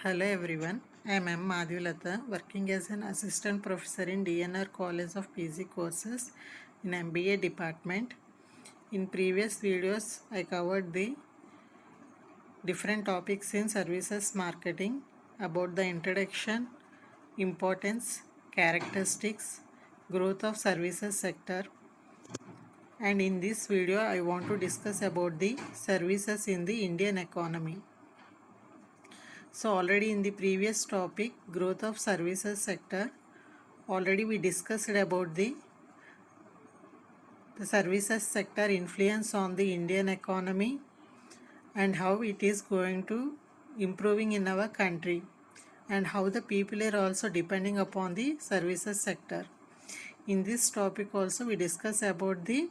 Hello everyone, I am M. Madhulata, working as an assistant professor in DNR College of PG courses in MBA department. In previous videos, I covered the different topics in services marketing about the introduction, importance, characteristics, growth of services sector. And in this video, I want to discuss about the services in the Indian economy. So already in the previous topic, growth of services sector, already we discussed about the services sector influence on the Indian economy and how it is going to improving in our country and how the people are also depending upon the services sector. In this topic also we discuss about the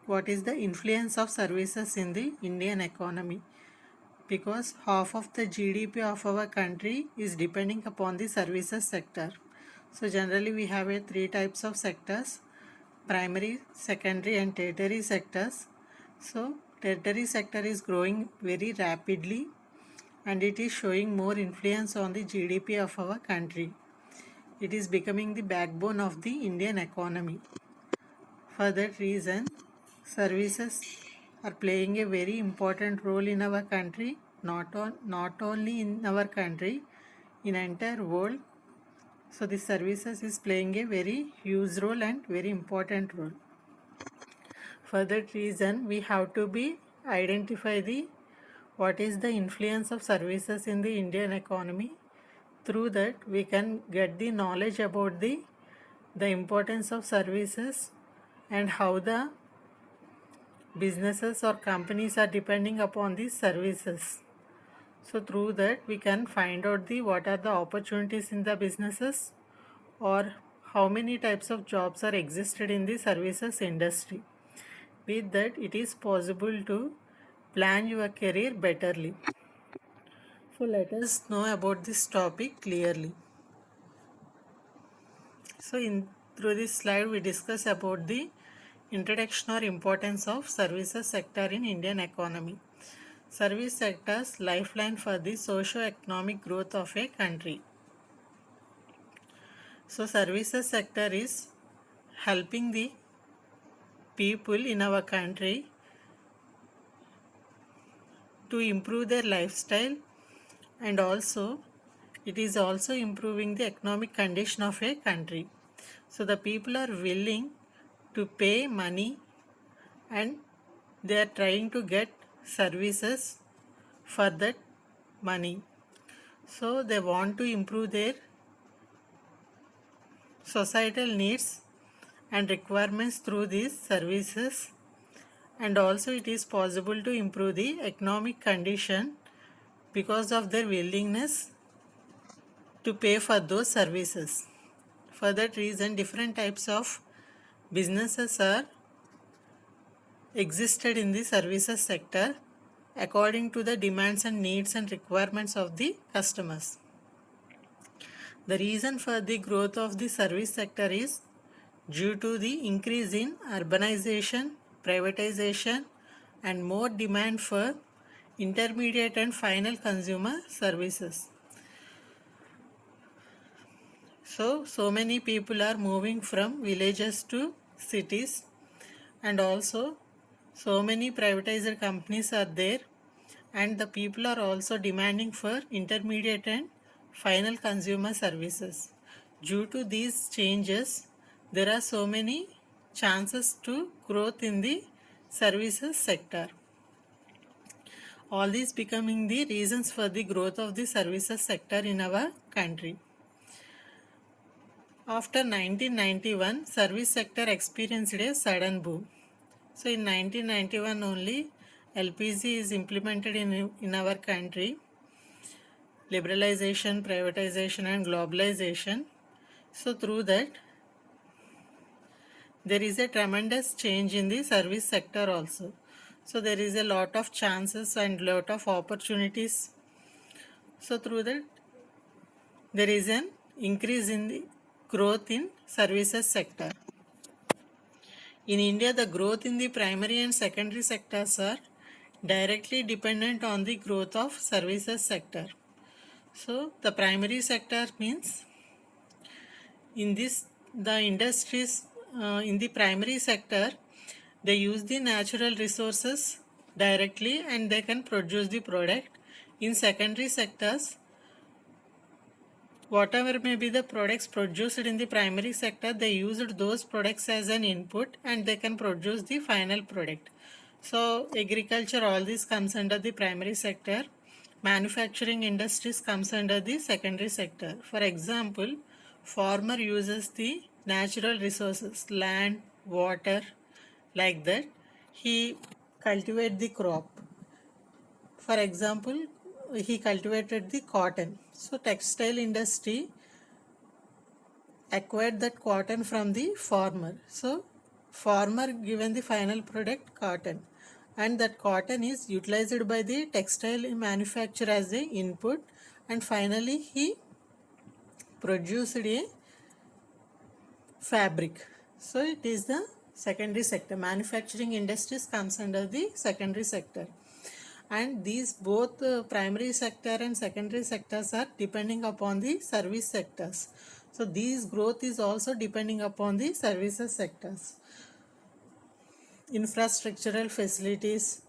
what is the influence of services in the Indian economy, because half of the GDP of our country is depending upon the services sector. So generally we have three types of sectors: primary, secondary and tertiary sectors. So tertiary sector is growing very rapidly and it is showing more influence on the GDP of our country. It is becoming the backbone of the Indian economy. For that reason, services are playing a very important role in our country, not only in our country, in entire world. So the services is playing a very huge role and very important role. For that reason, we have to be identify the what is the influence of services in the Indian economy. Through that, we can get the knowledge about the importance of services and how the businesses or companies are depending upon these services. So through that we can find out the what are the opportunities in the businesses or how many types of jobs are existed in the services industry. With that it is possible to plan your career betterly. So let us know about this topic clearly. So through this slide we discuss about the introduction or importance of services sector in Indian economy. Service sector's lifeline for the socio-economic growth of a country. So services sector is helping the people in our country to improve their lifestyle, and also it is also improving the economic condition of a country. So the people are willing to pay money and they are trying to get services for that money. So they want to improve their societal needs and requirements through these services, and also it is possible to improve the economic condition because of their willingness to pay for those services. For that reason, different types of businesses are existed in the services sector according to the demands and needs and requirements of the customers. The reason for the growth of the service sector is due to the increase in urbanization, privatization, and more demand for intermediate and final consumer services. So many people are moving from villages to cities, and also so many privatized companies are there, and the people are also demanding for intermediate and final consumer services. Due to these changes, there are so many chances to growth in the services sector. All these becoming the reasons for the growth of the services sector in our country. After 1991, service sector experienced a sudden boom. So in 1991 only, LPG is implemented in our country. Liberalization, privatization and globalization. So through that, there is a tremendous change in the service sector also. So there is a lot of chances and lot of opportunities. So through that, there is an increase in the growth in services sector. In India, the growth in the primary and secondary sectors are directly dependent on the growth of services sector. So the primary sector means in this the industries in the primary sector they use the natural resources directly and they can produce the product. In secondary sectors, whatever may be the products produced in the primary sector, they used those products as an input and they can produce the final product. So agriculture, all this comes under the primary sector. Manufacturing industries comes under the secondary sector. For example, farmer uses the natural resources, land, water, like that. He cultivate the crop. For example, he cultivated the cotton. So textile industry acquired that cotton from the farmer. So farmer given the final product cotton, and that cotton is utilized by the textile manufacturer as the input, and finally he produced a fabric. So it is the secondary sector. Manufacturing industries comes under the secondary sector. And these both primary sector and secondary sectors are depending upon the service sectors. So these growth is also depending upon the services sectors. Infrastructural facilities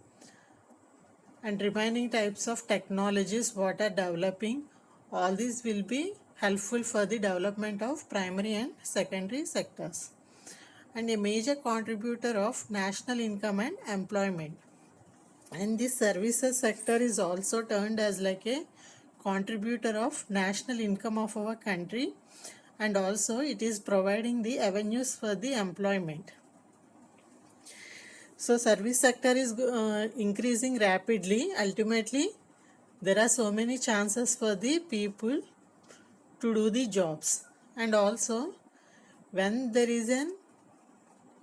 and remaining types of technologies what are developing, all these will be helpful for the development of primary and secondary sectors, and a major contributor of national income and employment. And this services sector is also termed as like a contributor of national income of our country, and also it is providing the avenues for the employment. So service sector is increasing rapidly. Ultimately, there are so many chances for the people to do the jobs, and also when there is an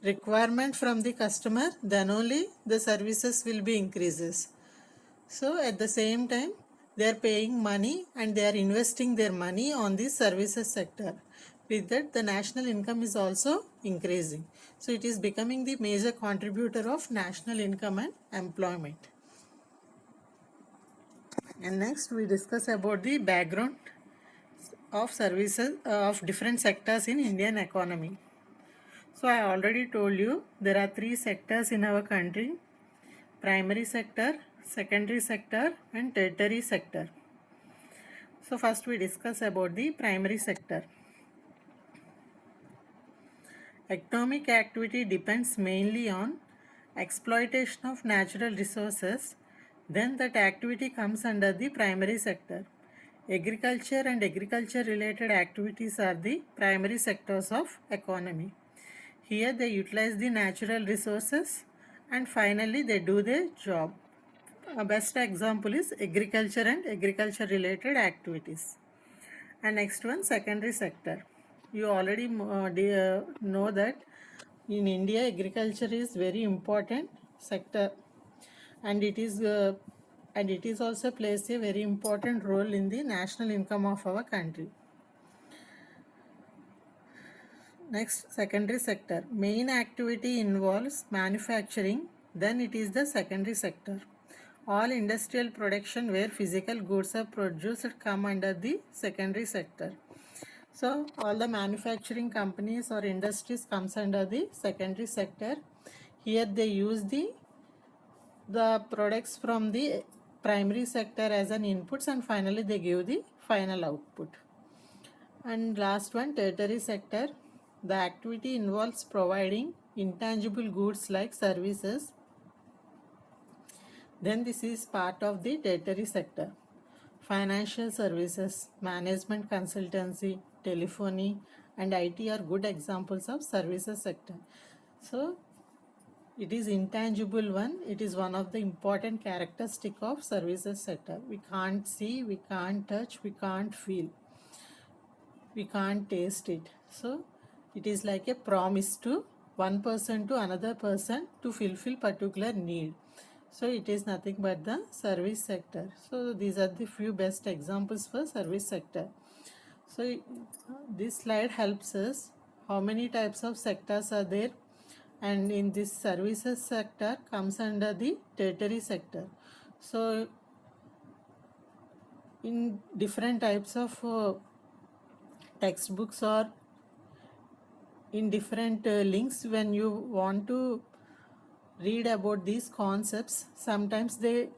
requirement from the customer, then only the services will be increases. So at the same time, they are paying money and they are investing their money on the services sector. With that, the national income is also increasing. So it is becoming the major contributor of national income and employment. And next we discuss about the background of services of different sectors in Indian economy. So I already told you there are three sectors in our country: primary sector, secondary sector and tertiary sector. So first we discuss about the primary sector. Economic activity depends mainly on exploitation of natural resources, then that activity comes under the primary sector. Agriculture and agriculture related activities are the primary sectors of economy. Here they utilize the natural resources and finally they do their job. A best example is agriculture and agriculture related activities. And next one, secondary sector. You already know that in India agriculture is very important sector, and it is also plays a very important role in the national income of our country. Next, secondary sector. Main activity involves manufacturing, then it is the secondary sector. All industrial production where physical goods are produced come under the secondary sector. So all the manufacturing companies or industries comes under the secondary sector. Here they use the products from the primary sector as an inputs and finally they give the final output. And last one, tertiary sector. The activity involves providing intangible goods like services. Then this is part of the tertiary sector. Financial services, management consultancy, telephony and IT are good examples of services sector. So it is intangible one. It is one of the important characteristic of services sector. We can't see, we can't touch, we can't feel, we can't taste it. So it is like a promise to one person to another person to fulfill particular need. So it is nothing but the service sector. So these are the few best examples for service sector. So this slide helps us how many types of sectors are there and in this services sector comes under the tertiary sector. So in different types of textbooks or in different links, when you want to read about these concepts, sometimes they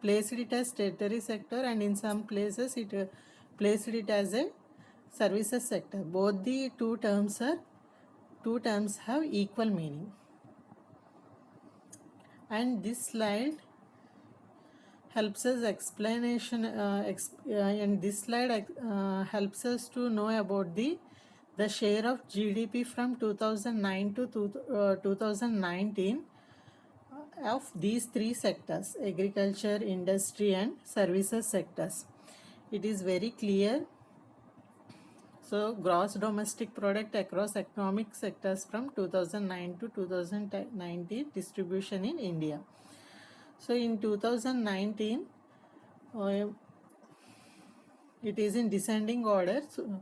placed it as tertiary sector, and in some places it placed it as a services sector. Both the two terms have equal meaning. And this slide helps us explanation and this slide helps us to know about the share of GDP from 2009 to 2019 of these three sectors: agriculture, industry and services sectors. It is very clear. So gross domestic product across economic sectors from 2009 to 2019 distribution in India. So in 2019, it is in descending order. So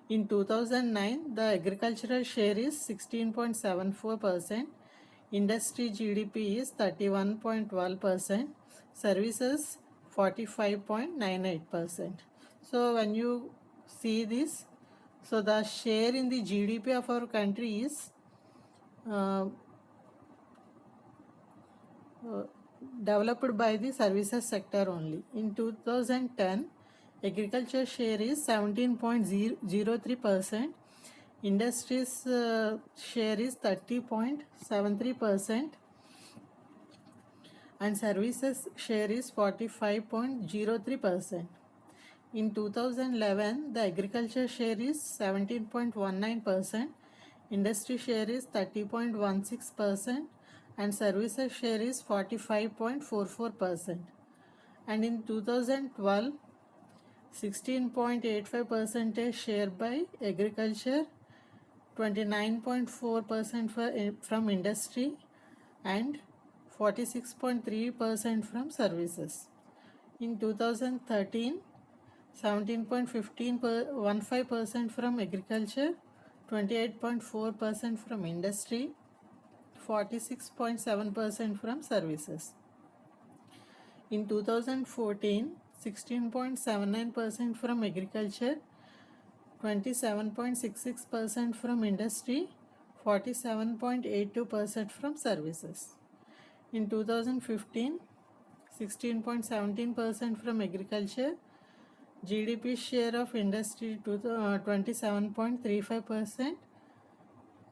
in 2009, the agricultural share is 16.74%, industry GDP is 31.12%, services 45.98%. So when you see this, so the share in the GDP of our country is developed by the services sector only. In 2010, agriculture share is 17.03%, industries share is 30.73%, and services share is 45.03%. In 2011, the agriculture share is 17.19%, industry share is 30.16%, and services share is 45.44%. And in 2012, 16.85% share by agriculture, 29.4% from industry, and 46.3% from services. In 2013, 17.15% from agriculture, 28.4% from industry, 46.7% from services. In 2014, 16.79% from agriculture, 27.66% from industry, 47.82% from services. In 2015, 16.17% from agriculture, GDP share of industry 27.35%,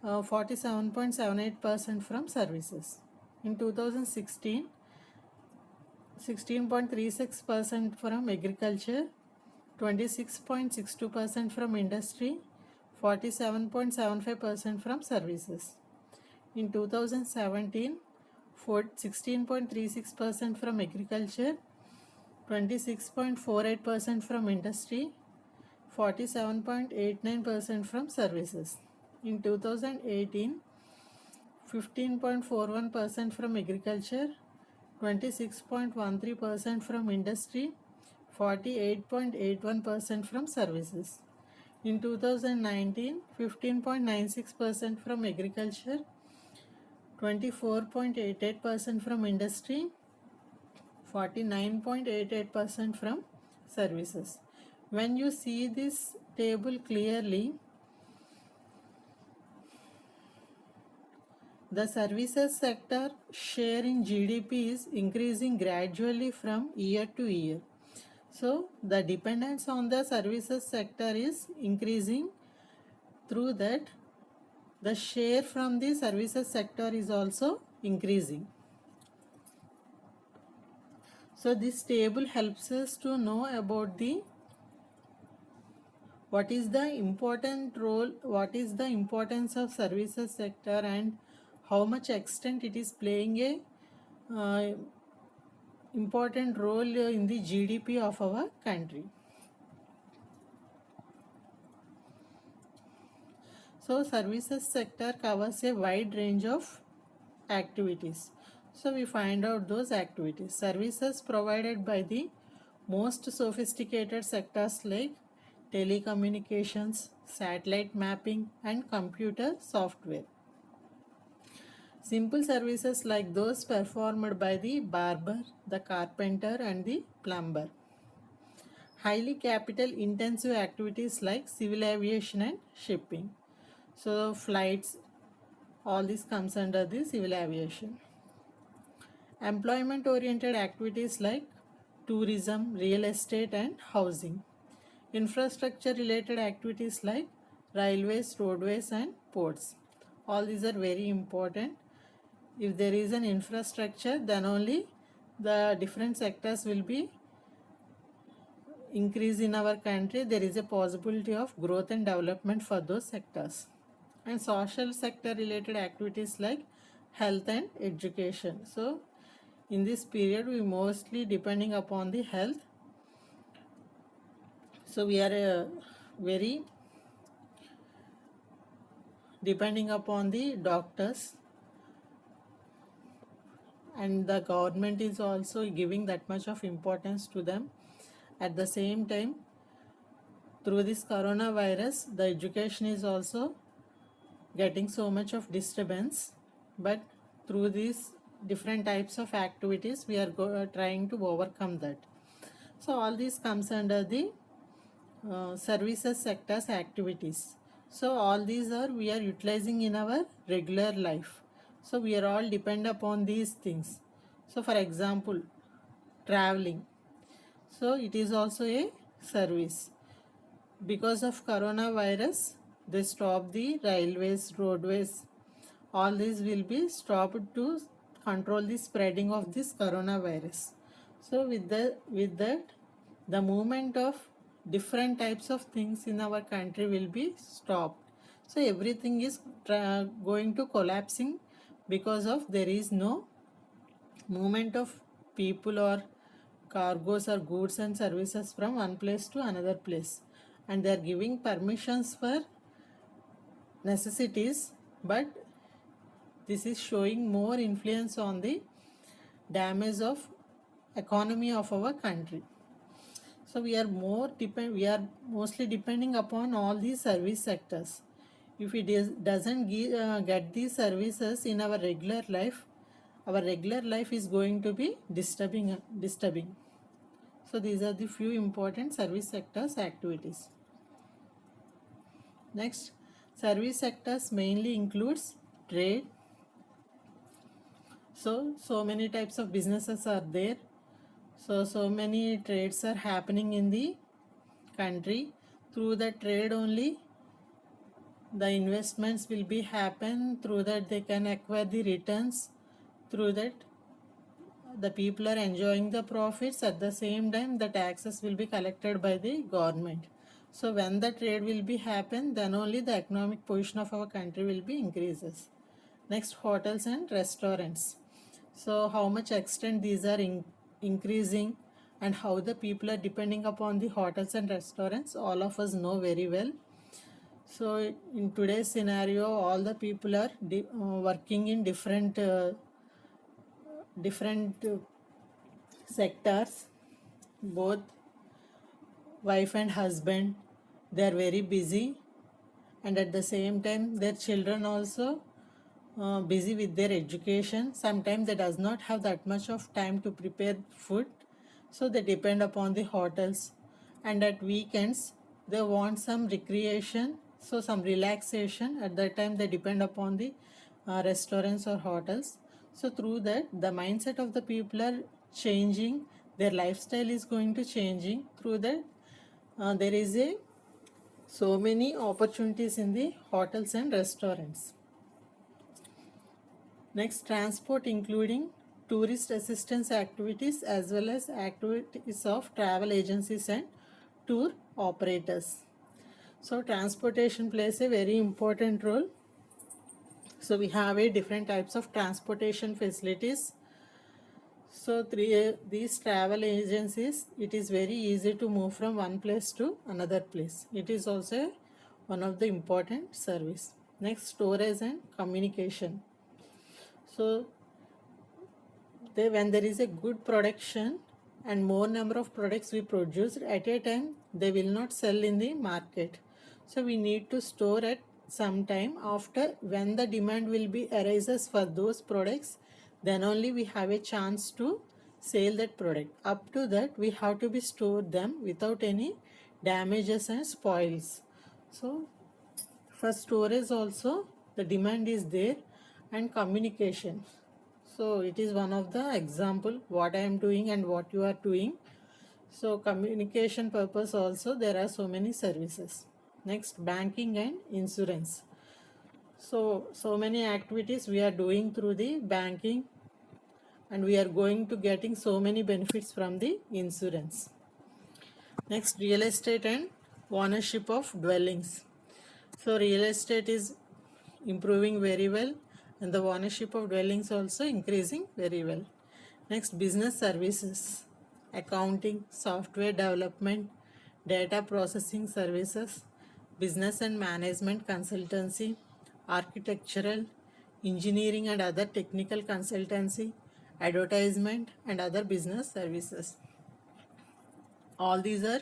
47.78% from services. In 2016, 16.36% from agriculture, 26.62% from industry, 47.75% from services. In 2017, 16.36% from agriculture, 26.48% from industry, 47.89% from services. In 2018, 15.41% from agriculture, 26.13% from industry, 48.81% from services. In 2019, 15.96% from agriculture, 24.88% from industry, 49.88% from services. When you see this table clearly, the services sector share in GDP is increasing gradually from year to year. So the dependence on the services sector is increasing. Through that, the share from the services sector is also increasing. So this table helps us to know about what is the important role, what is the importance of services sector, and how much extent it is playing a important role in the GDP of our country. So services sector covers a wide range of activities. So we find out those activities. Services provided by the most sophisticated sectors like telecommunications, satellite mapping, and computer software. Simple services like those performed by the barber, the carpenter, and the plumber. Highly capital intensive activities like civil aviation and shipping. So flights, all this comes under the civil aviation. Employment oriented activities like tourism, real estate, and housing. Infrastructure related activities like railways, roadways, and ports. All these are very important. If there is an infrastructure, then only the different sectors will be increase in our country. There is a possibility of growth and development for those sectors. And social sector related activities like health and education. So in this period we mostly depending upon the health. So we are very depending upon the doctors, and the government is also giving that much of importance to them. At the same time, through this coronavirus, the education is also getting so much of disturbance, but through these different types of activities we are trying to overcome that. So all this comes under the services sectors activities. So all these are we are utilizing in our regular life. So we are all depend upon these things. So for example, traveling. So it is also a service. Because of coronavirus, they stop the railways, roadways. All these will be stopped to control the spreading of this coronavirus. So with that, the movement of different types of things in our country will be stopped. So everything is going to collapsing because of there is no movement of people or cargoes or goods and services from one place to another place, and they are giving permissions for necessities, but this is showing more influence on the damage of economy of our country. So we are mostly depending upon all these service sectors. If it doesn't get these services in our regular life is going to be disturbing. So these are the few important service sectors activities. Next, service sectors mainly includes trade. So many types of businesses are there. So many trades are happening in the country. Through the trade only the investments will be happen. Through that they can acquire the returns. Through that the people are enjoying the profits. At the same time the taxes will be collected by the government. So when the trade will be happen, then only the economic position of our country will be increases. Next, hotels and restaurants. So how much extent these are increasing and how the people are depending upon the hotels and restaurants, all of us know very well. So in today's scenario, all the people are working in different sectors. Both wife and husband, they are very busy, and at the same time their children also busy with their education. Sometimes they does not have that much of time to prepare food, so they depend upon the hotels. And at weekends they want some recreation, so some relaxation. At that time they depend upon the restaurants or hotels. So through that the mindset of the people are changing, their lifestyle is going to changing. Through that there is so many opportunities in the hotels and restaurants. Next, transport including tourist assistance activities as well as activities of travel agencies and tour operators. So transportation plays a very important role. So we have different types of transportation facilities. So these travel agencies, it is very easy to move from one place to another place. It is also one of the important service. Next, storage and communication. So when there is a good production, and more number of products we produce at a time, they will not sell in the market. So we need to store at some time. After, when the demand will be arises for those products, then only we have a chance to sell that product. Up to that, we have to be store them without any damages and spoils. So for storage also the demand is there, and communication. So it is one of the example what I am doing and what you are doing. So communication purpose also there are so many services. Next, banking and insurance. So many activities we are doing through the banking, and we are going to getting so many benefits from the insurance. Next, real estate and ownership of dwellings. So real estate is improving very well, and the ownership of dwellings also increasing very well. Next, business services, accounting, software development, data processing services, business and management consultancy, architectural, engineering and other technical consultancy, advertisement and other business services. All these are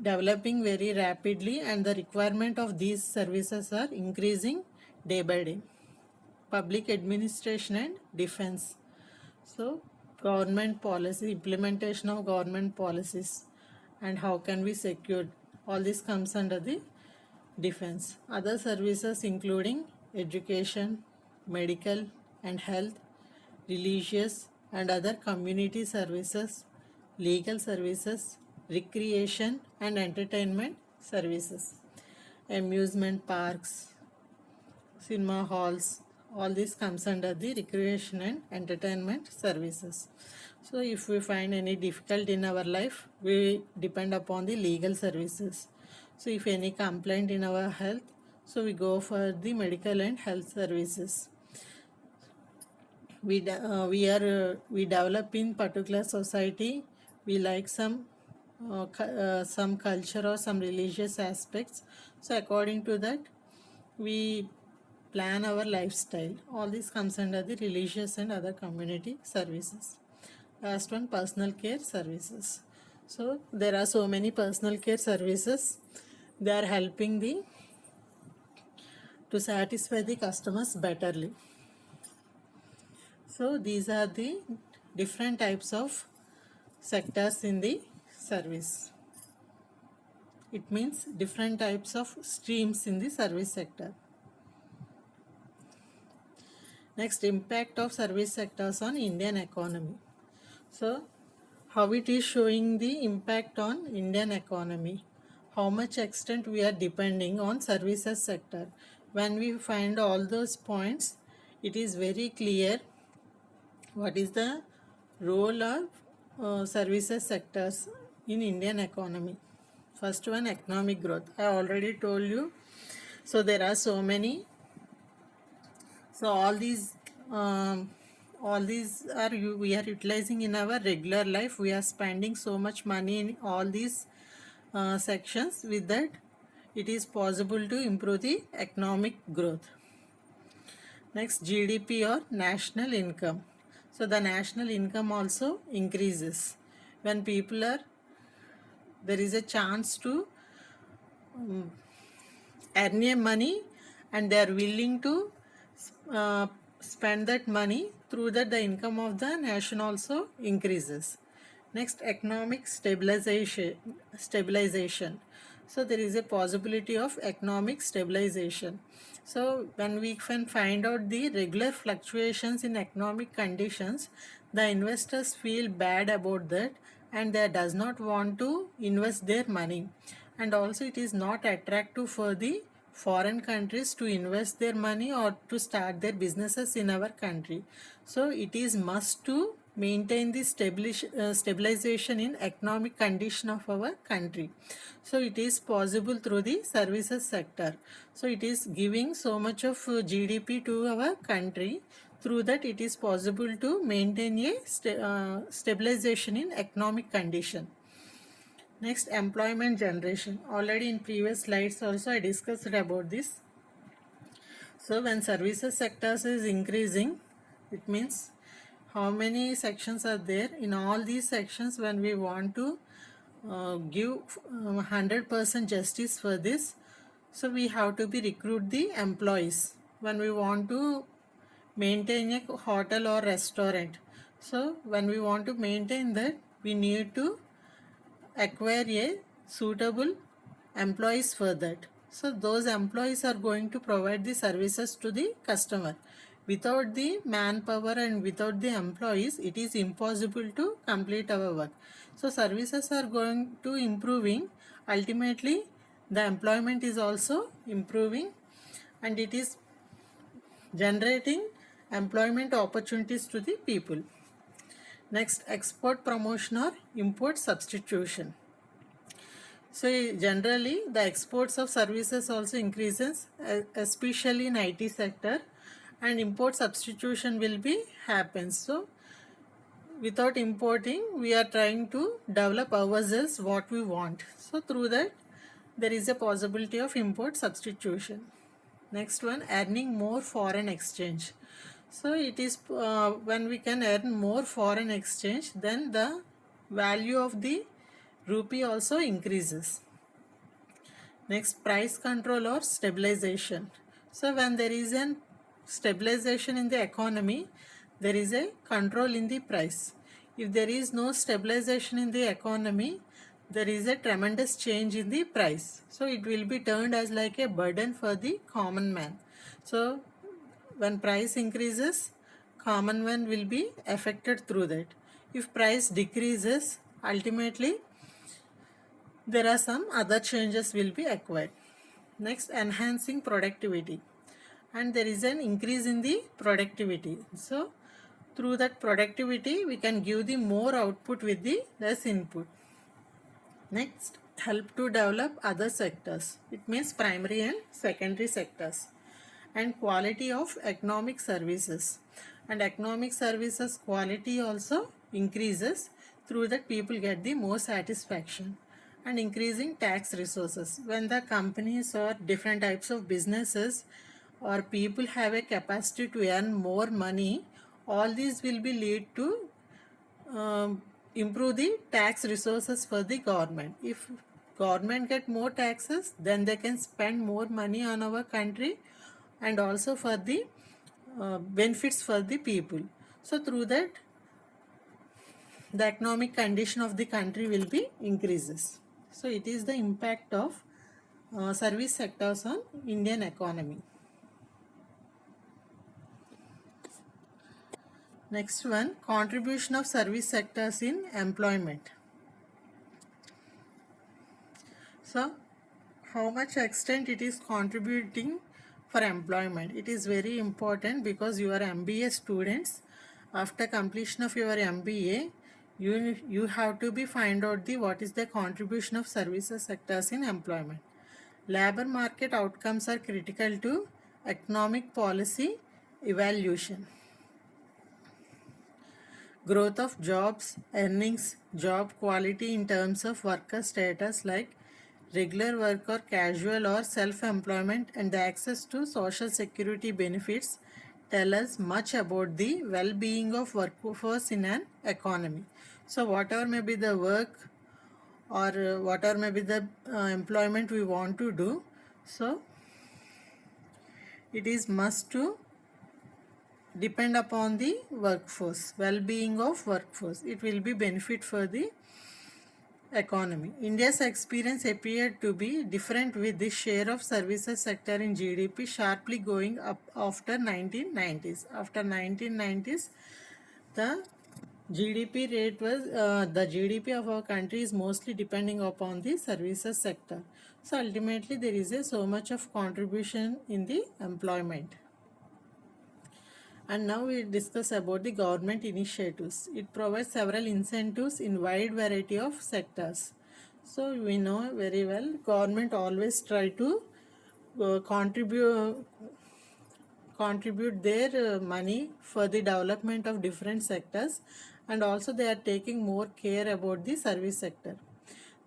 developing very rapidly, and the requirement of these services are increasing day by day. Public administration and defense. So government policy, implementation of government policies, and how can we secure, all this comes under the defense. Other services including education, medical and health, religious and other community services, legal services, recreation and entertainment services, amusement parks, cinema halls, all this comes under the recreation and entertainment services. So if we find any difficulty in our life, we depend upon the legal services. So if any complaint in our health, so we go for the medical and health services. We develop in particular society, we like some culture or some religious aspects, so according to that we plan our lifestyle. All this comes under the religious and other community services. Last one, personal care services. So there are so many personal care services. They are helping to satisfy the customers betterly. So these are the different types of sectors in the service. It means different types of streams in the service sector. Next, impact of service sectors on Indian economy. So how it is showing the impact on Indian economy, how much extent we are depending on services sector. When we find all those points, it is very clear what is the role of services sectors in Indian economy. First one, economic growth. I already told you. So there are so many. So all these are we are utilizing in our regular life. We are spending so much money in all these sections. With that, it is possible to improve the economic growth. Next, GDP or national income. So the national income also increases when people are, there is a chance to earn a money, and they are willing to spend that money. Through that, the income of the nation also increases. Next, economic stabilization. So there is a possibility of economic stabilization. So when we can find out the regular fluctuations in economic conditions, the investors feel bad about that, and they does not want to invest their money. And also it is not attractive for the foreign countries to invest their money or to start their businesses in our country. So it is must to maintain the stabilization in economic condition of our country. So it is possible through the services sector. So it is giving so much of GDP to our country. Through that, it is possible to maintain a stabilization in economic condition. Next, employment generation. Already in previous slides also I discussed about this. So when services sectors is increasing, it means how many sections are there? In all these sections, when we want to give 100% justice for this, so we have to be recruit the employees. When we want to maintain a hotel or restaurant, so when we want to maintain that, we need to acquire a suitable employees for that. So those employees are going to provide the services to the customer. Without the manpower and without the employees, it is impossible to complete our work. So services are going to improving. Ultimately, the employment is also improving, and it is generating employment opportunities to the people. Next, export promotion or import substitution. So generally the exports of services also increases, especially in IT sector, and import substitution will be happens. So without importing, we are trying to develop ourselves what we want. So through that, there is a possibility of import substitution. Next one, earning more foreign exchange. So it is when we can earn more foreign exchange, then the value of the rupee also increases. Next, price control or stabilization. So when there is a stabilization in the economy, there is a control in the price. If there is no stabilization in the economy, there is a tremendous change in the price. So it will be turned as like a burden for the common man. So when price increases, common man will be affected through that. If price decreases, ultimately there are some other changes will be acquired. Next, enhancing productivity, and there is an increase in the productivity. So through that productivity, we can give the more output with the less input. Next, help to develop other sectors. It means primary and secondary sectors. And quality of economic services. And economic services quality also increases. Through that, people get the more satisfaction. And increasing tax resources. When the companies or different types of businesses or people have a capacity to earn more money, all these will be lead to improve the tax resources for the government. If government get more taxes, then they can spend more money on our country and also for the benefits for the people. So through that, the economic condition of the country will be increases. So it is the impact of service sectors on Indian economy. Next one, contribution of service sectors in employment. So how much extent it is contributing for employment? It is very important because you are MBA students. After completion of your MBA, you have to be find out the what is the contribution of services sectors in employment. Labor market outcomes are critical to economic policy evaluation. Growth of jobs, earnings, job quality in terms of worker status like regular work or casual or self-employment, and the access to social security benefits tell us much about the well-being of workforce in an economy. So whatever may be the work or whatever may be the employment we want to do, so it is must to depend upon the workforce, well-being of workforce. It will be benefit for the economy. India's experience appeared to be different, with the share of services sector in GDP sharply going up after 1990s. After 1990s, the GDP rate was the GDP of our country is mostly depending upon the services sector. So ultimately, there is so much of contribution in the employment. And now we discuss about the government initiatives. It provides several incentives in wide variety of sectors. So we know very well, government always try to contribute their money for the development of different sectors, and also they are taking more care about the service sector.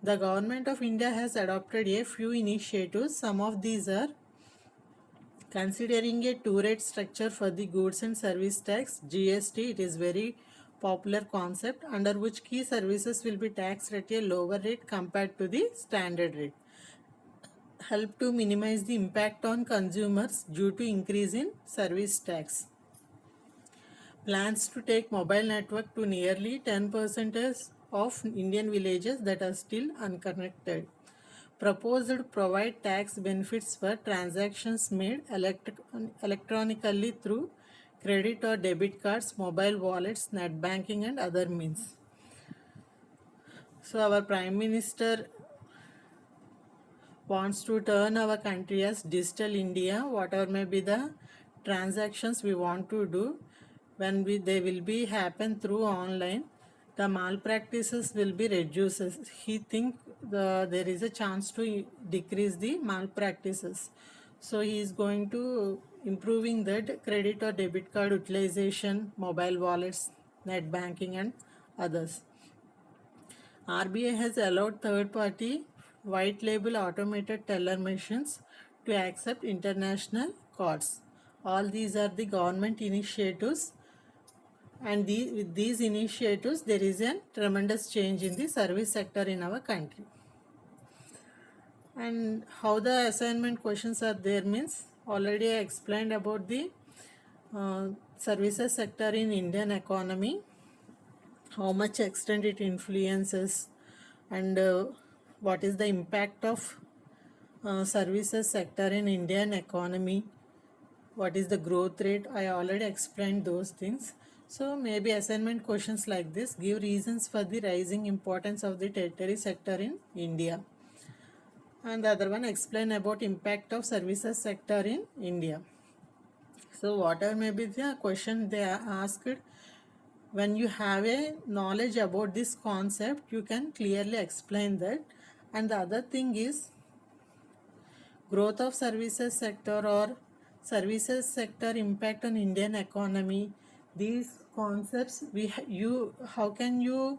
The government of India has adopted a few initiatives. Some of these are Considering a two-rate structure for the goods and service tax (GST), it is very popular concept under which key services will be taxed at a lower rate compared to the standard rate. Help to minimize the impact on consumers due to increase in service tax. Plans to take mobile network to nearly 10% of Indian villages that are still unconnected. Proposed to provide tax benefits for transactions made electronically through credit or debit cards, mobile wallets, net banking and other means. So our Prime Minister wants to turn our country as digital India. Whatever may be the transactions we want to do, when they will be happen through online, the malpractices will be reduced. He think there is a chance to decrease the malpractices. So he is going to improving that credit or debit card utilization, mobile wallets, net banking and others. RBI has allowed third-party white label automated teller machines to accept international cards. All these are the government initiatives, and with these initiatives there is a tremendous change in the service sector in our country. And how the assignment questions are there means, already I explained about the services sector in Indian economy, how much extent it influences, and what is the impact of services sector in Indian economy, what is the growth rate. I already explained those things. So maybe assignment questions like this: give reasons for the rising importance of the tertiary sector in India. And the other one, explain about impact of services sector in India. So whatever may be the question they are asked, when you have a knowledge about this concept, you can clearly explain that. And the other thing is growth of services sector or services sector impact on Indian economy. These concepts how can you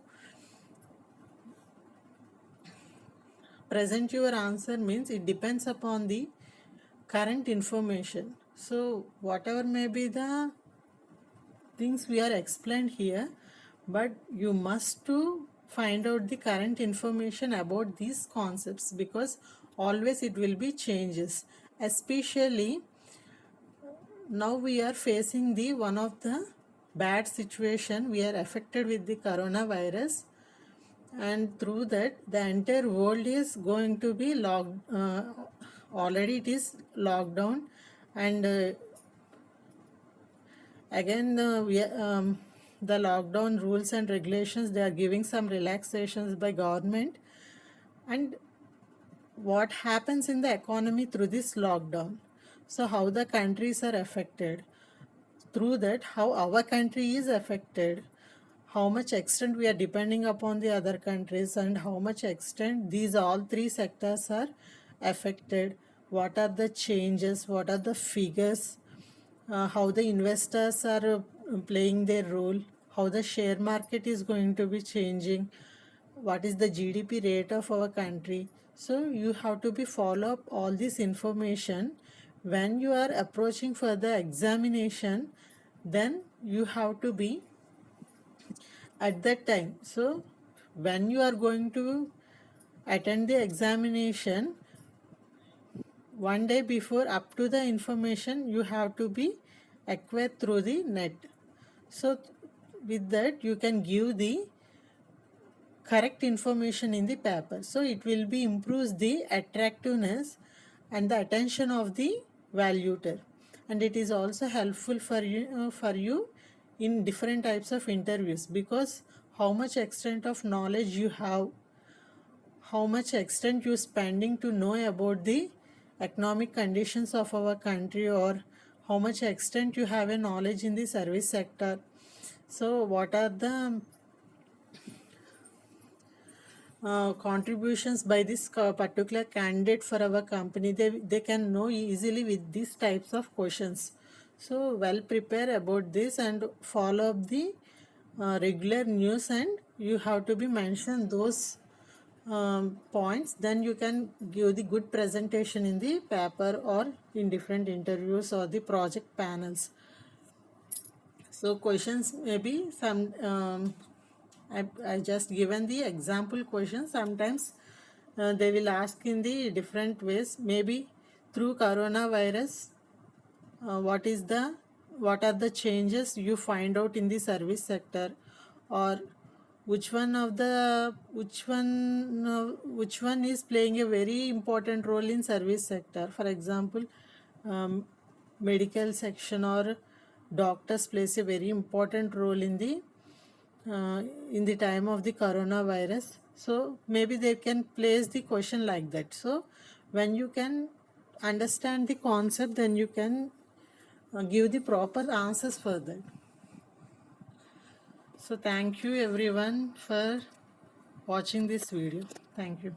present your answer means it depends upon the current information. So whatever may be the things we are explained here, but you must to find out the current information about these concepts, because always it will be changes. Especially now we are facing the one of the bad situation. We are affected with the coronavirus, and through that the entire world is going to be locked. Already it is locked down, and again the lockdown rules and regulations, they are giving some relaxations by government. And what happens in the economy through this lockdown, so how the countries are affected, through that how our country is affected, how much extent we are depending upon the other countries, and how much extent these all three sectors are affected, what are the changes, what are the figures, how the investors are playing their role, how the share market is going to be changing, what is the GDP rate of our country. So you have to be follow up all this information when you are approaching for the examination. Then you have to be at that time. So when you are going to attend the examination, one day before, up to the information you have to be acquired through the net. So with that you can give the correct information in the paper. So it will be improves the attractiveness and the attention of the valuator, and it is also helpful for you in different types of interviews, because how much extent of knowledge you have, how much extent you spending to know about the economic conditions of our country, or how much extent you have a knowledge in the service sector. So what are the contributions by this particular candidate for our company, they can know easily with these types of questions. So well prepare about this and follow up the regular news, and you have to be mentioned those points, then you can give the good presentation in the paper or in different interviews or the project panels. So questions maybe some I just given the example question. Sometimes they will ask in the different ways, maybe through coronavirus, what is the what are the changes you find out in the service sector, or which one is playing a very important role in service sector. For example, medical section or doctors plays a very important role in the time of the coronavirus. So maybe they can place the question like that. So when you can understand the concept, then you can give the proper answers for that. So thank you everyone for watching this video. Thank you.